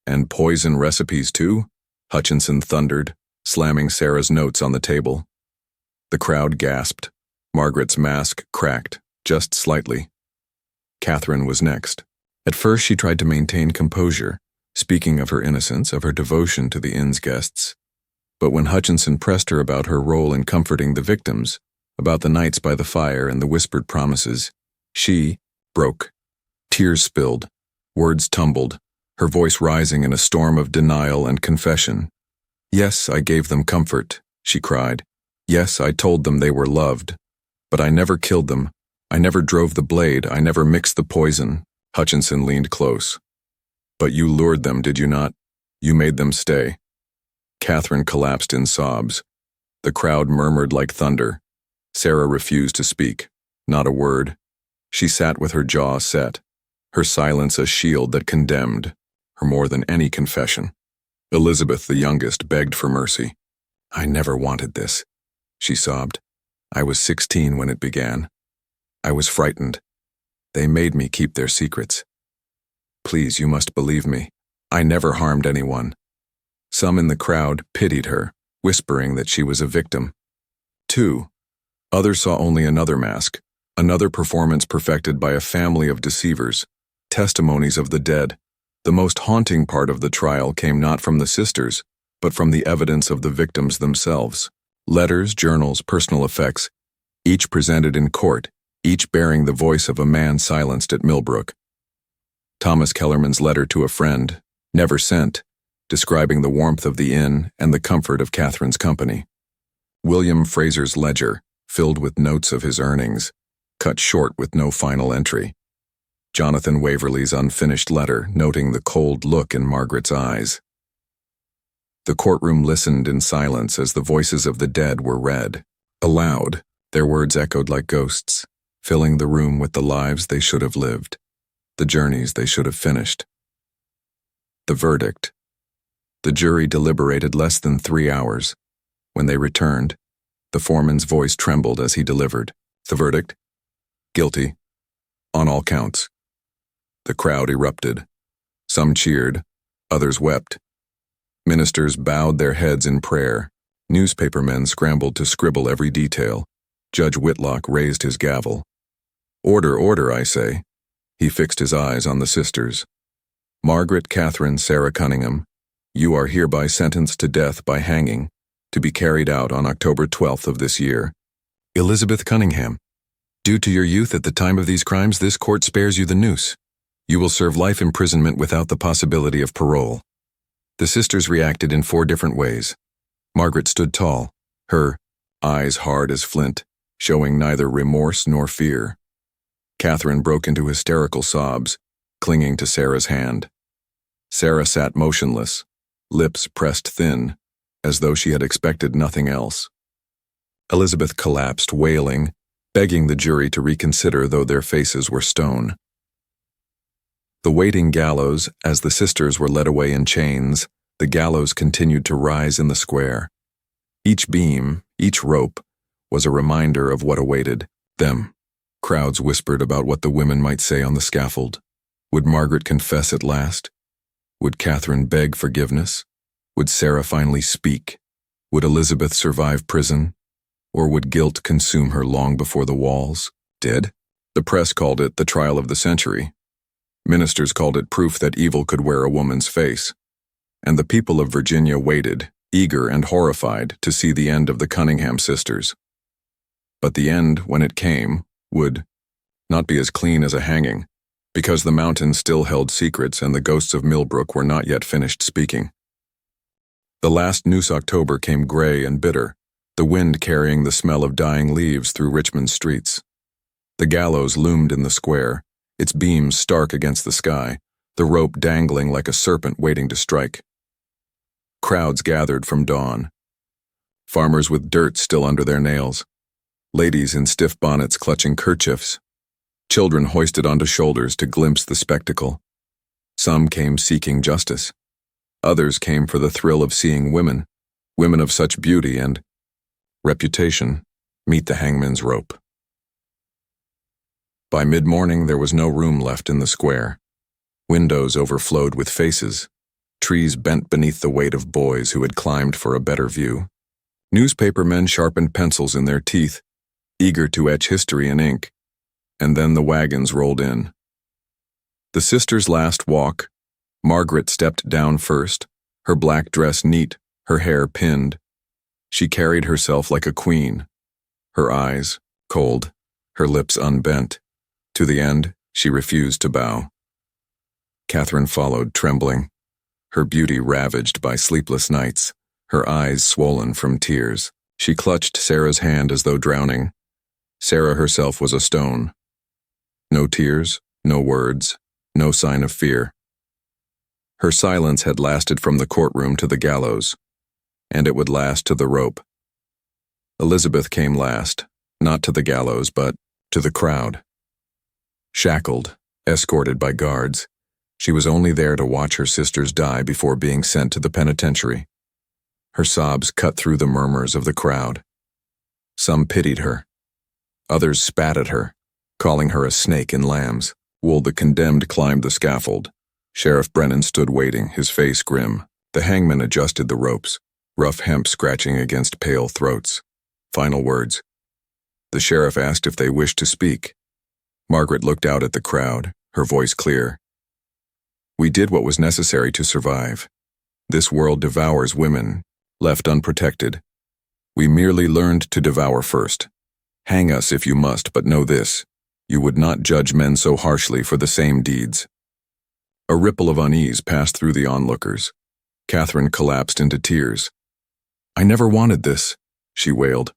And poison recipes too? Hutchinson thundered, slamming Sarah's notes on the table. The crowd gasped. Margaret's mask cracked, just slightly. Catherine was next. At first she tried to maintain composure, speaking of her innocence, of her devotion to the inn's guests. But when Hutchinson pressed her about her role in comforting the victims, about the nights by the fire and the whispered promises, she broke. Tears spilled, words tumbled, her voice rising in a storm of denial and confession. Yes, I gave them comfort, she cried. Yes, I told them they were loved. But I never killed them. I never drove the blade. I never mixed the poison. Hutchinson leaned close. But you lured them, did you not? You made them stay. Catherine collapsed in sobs. The crowd murmured like thunder. Sarah refused to speak. Not a word. She sat with her jaw set, her silence a shield that condemned her more than any confession. Elizabeth, the youngest, begged for mercy. I never wanted this, she sobbed. I was 16 when it began. I was frightened. They made me keep their secrets. Please, you must believe me. I never harmed anyone. Some in the crowd pitied her, whispering that she was a victim. 2. Others saw only another mask, another performance perfected by a family of deceivers, testimonies of the dead. The most haunting part of the trial came not from the sisters, but from the evidence of the victims themselves. Letters, journals, personal effects, each presented in court, each bearing the voice of a man silenced at Millbrook. Thomas Kellerman's letter to a friend, never sent, describing the warmth of the inn and the comfort of Catherine's company. William Fraser's ledger, filled with notes of his earnings, cut short with no final entry. Jonathan Waverley's unfinished letter, noting the cold look in Margaret's eyes. The courtroom listened in silence as the voices of the dead were read. Aloud, their words echoed like ghosts, filling the room with the lives they should have lived, the journeys they should have finished. The verdict. The jury deliberated less than 3 hours. When they returned, the foreman's voice trembled as he delivered. The verdict? Guilty. On all counts. The crowd erupted. Some cheered, others wept. Ministers bowed their heads in prayer. Newspapermen scrambled to scribble every detail. Judge Whitlock raised his gavel. Order, order, I say. He fixed his eyes on the sisters. Margaret, Catherine, Sarah Cunningham, you are hereby sentenced to death by hanging, to be carried out on October 12th of this year. Elizabeth Cunningham, due to your youth at the time of these crimes, this court spares you the noose. You will serve life imprisonment without the possibility of parole. The sisters reacted in 4 different ways. Margaret stood tall, her eyes hard as flint, showing neither remorse nor fear. Catherine broke into hysterical sobs, clinging to Sarah's hand. Sarah sat motionless, lips pressed thin, as though she had expected nothing else. Elizabeth collapsed, wailing, begging the jury to reconsider, though their faces were stone. The waiting gallows, as the sisters were led away in chains, the gallows continued to rise in the square. Each beam, each rope, was a reminder of what awaited them. Crowds whispered about what the women might say on the scaffold. Would Margaret confess at last? Would Catherine beg forgiveness? Would Sarah finally speak? Would Elizabeth survive prison? Or would guilt consume her long before the walls did? The press called it the trial of the century. Ministers called it proof that evil could wear a woman's face. And the people of Virginia waited, eager and horrified, to see the end of the Cunningham sisters. But the end, when it came, would not be as clean as a hanging, because the mountains still held secrets and the ghosts of Millbrook were not yet finished speaking. The last noose October came gray and bitter, the wind carrying the smell of dying leaves through Richmond's streets. The gallows loomed in the square, its beams stark against the sky, the rope dangling like a serpent waiting to strike. Crowds gathered from dawn. Farmers with dirt still under their nails, ladies in stiff bonnets clutching kerchiefs, children hoisted onto shoulders to glimpse the spectacle. Some came seeking justice. Others came for the thrill of seeing women of such beauty and reputation, meet the hangman's rope. By mid-morning, there was no room left in the square. Windows overflowed with faces. Trees bent beneath the weight of boys who had climbed for a better view. Newspapermen sharpened pencils in their teeth, eager to etch history in ink. And then the wagons rolled in. The sisters' last walk. Margaret stepped down first, her black dress neat, her hair pinned. She carried herself like a queen, her eyes cold, her lips unbent. To the end, she refused to bow. Catherine followed, trembling, her beauty ravaged by sleepless nights, her eyes swollen from tears. She clutched Sarah's hand as though drowning. Sarah herself was a stone. No tears, no words, no sign of fear. Her silence had lasted from the courtroom to the gallows, and it would last to the rope. Elizabeth came last, not to the gallows, but to the crowd. Shackled, escorted by guards, she was only there to watch her sisters die before being sent to the penitentiary. Her sobs cut through the murmurs of the crowd. Some pitied her. Others spat at her, calling her a snake in lambs. While the condemned climbed the scaffold, Sheriff Brennan stood waiting, his face grim. The hangman adjusted the ropes, rough hemp scratching against pale throats. Final words. The sheriff asked if they wished to speak. Margaret looked out at the crowd, her voice clear. We did what was necessary to survive. This world devours women, left unprotected. We merely learned to devour first. Hang us if you must, but know this. You would not judge men so harshly for the same deeds. A ripple of unease passed through the onlookers. Catherine collapsed into tears. I never wanted this, she wailed.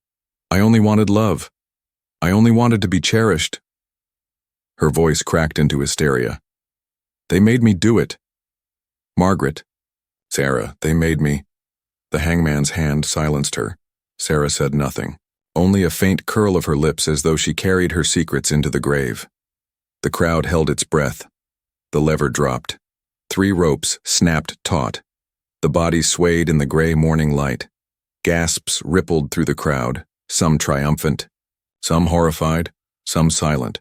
I only wanted love. I only wanted to be cherished. Her voice cracked into hysteria. They made me do it. Margaret, Sarah, they made me. The hangman's hand silenced her. Sarah said nothing, only a faint curl of her lips as though she carried her secrets into the grave. The crowd held its breath. The lever dropped. 3 ropes snapped taut. The body swayed in the gray morning light. Gasps rippled through the crowd, some triumphant, some horrified, some silent.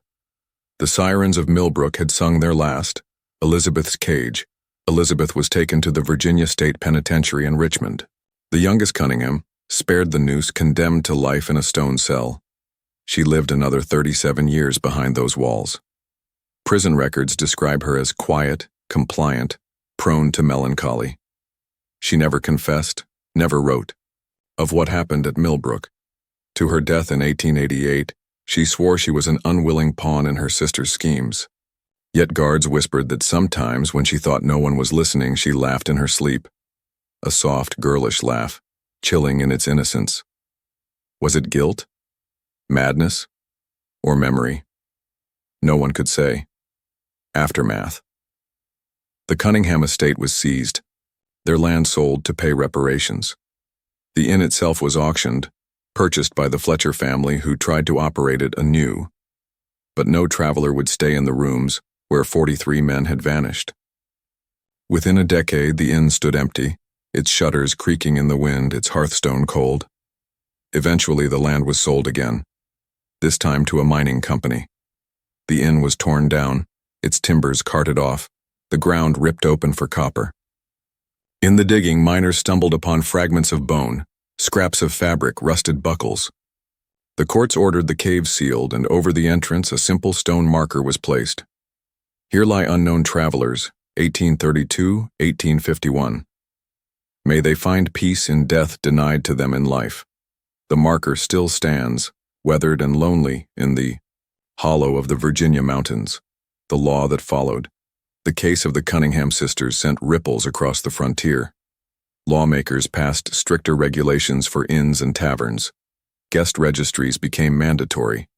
The sirens of Millbrook had sung their last. Elizabeth's cage. Elizabeth was taken to the Virginia State Penitentiary in Richmond. The youngest Cunningham, spared the noose, condemned to life in a stone cell. She lived another 37 years behind those walls. Prison records describe her as quiet, compliant, prone to melancholy. She never confessed, never wrote, of what happened at Millbrook. To her death in 1888, she swore she was an unwilling pawn in her sister's schemes. Yet guards whispered that sometimes when she thought no one was listening, she laughed in her sleep. A soft, girlish laugh, chilling in its innocence. Was it guilt? Madness? Or memory? No one could say. Aftermath. The Cunningham estate was seized, their land sold to pay reparations. The inn itself was auctioned, purchased by the Fletcher family who tried to operate it anew. But no traveler would stay in the rooms where 43 men had vanished. Within a decade, the inn stood empty, its shutters creaking in the wind, its hearthstone cold. Eventually, the land was sold again, this time to a mining company. The inn was torn down, its timbers carted off, the ground ripped open for copper. In the digging, miners stumbled upon fragments of bone, scraps of fabric, rusted buckles. The courts ordered the cave sealed, and over the entrance a simple stone marker was placed. Here lie unknown travelers, 1832-1851. May they find peace in death denied to them in life. The marker still stands, weathered and lonely, in the hollow of the Virginia mountains. The law that followed. The case of the Cunningham sisters sent ripples across the frontier. Lawmakers passed stricter regulations for inns and taverns. Guest registries became mandatory.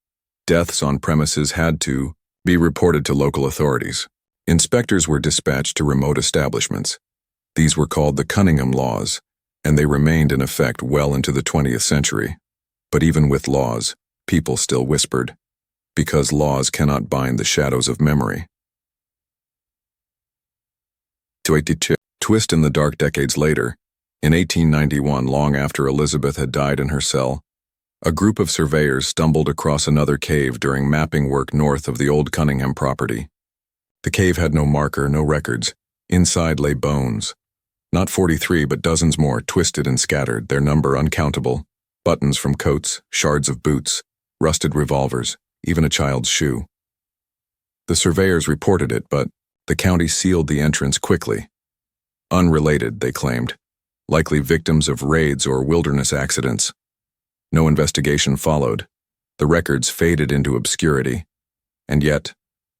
Deaths on premises had to be reported to local authorities. Inspectors were dispatched to remote establishments. These were called the Cunningham laws, and they remained in effect well into the 20th century. But even with laws, people still whispered, because laws cannot bind the shadows of memory. Twist in the dark decades later, in 1891, long after Elizabeth had died in her cell, a group of surveyors stumbled across another cave during mapping work north of the old Cunningham property. The cave had no marker, no records. Inside lay bones. Not 43, but dozens more, twisted and scattered, their number uncountable. Buttons from coats, shards of boots, rusted revolvers, even a child's shoe. The surveyors reported it, but the county sealed the entrance quickly. Unrelated, they claimed, likely victims of raids or wilderness accidents. No investigation followed. The records faded into obscurity. And yet,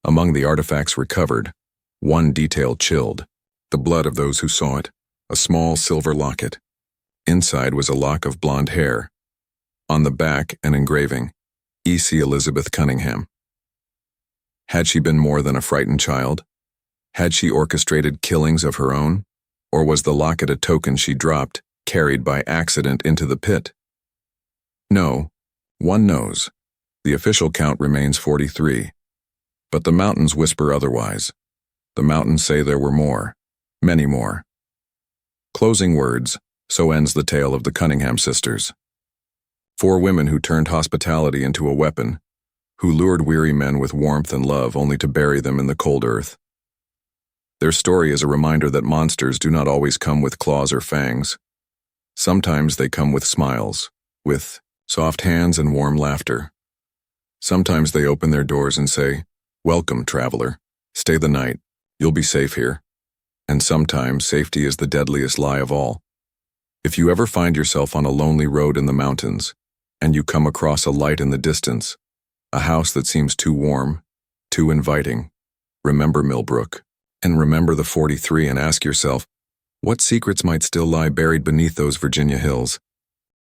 among the artifacts recovered, one detail chilled. The blood of those who saw it, a small silver locket. Inside was a lock of blonde hair. On the back, an engraving, E.C. Elizabeth Cunningham. Had she been more than a frightened child? Had she orchestrated killings of her own? Or was the locket a token she dropped, carried by accident into the pit? No, one knows. The official count remains 43. But the mountains whisper otherwise. The mountains say there were more, many more. Closing words, so ends the tale of the Cunningham sisters. 4 women who turned hospitality into a weapon, who lured weary men with warmth and love only to bury them in the cold earth. Their story is a reminder that monsters do not always come with claws or fangs. Sometimes they come with smiles, with soft hands and warm laughter. Sometimes they open their doors and say, "Welcome, traveler. Stay the night. You'll be safe here." And sometimes safety is the deadliest lie of all. If you ever find yourself on a lonely road in the mountains, and you come across a light in the distance, a house that seems too warm, too inviting, remember Millbrook, and remember the 43 and ask yourself, what secrets might still lie buried beneath those Virginia hills?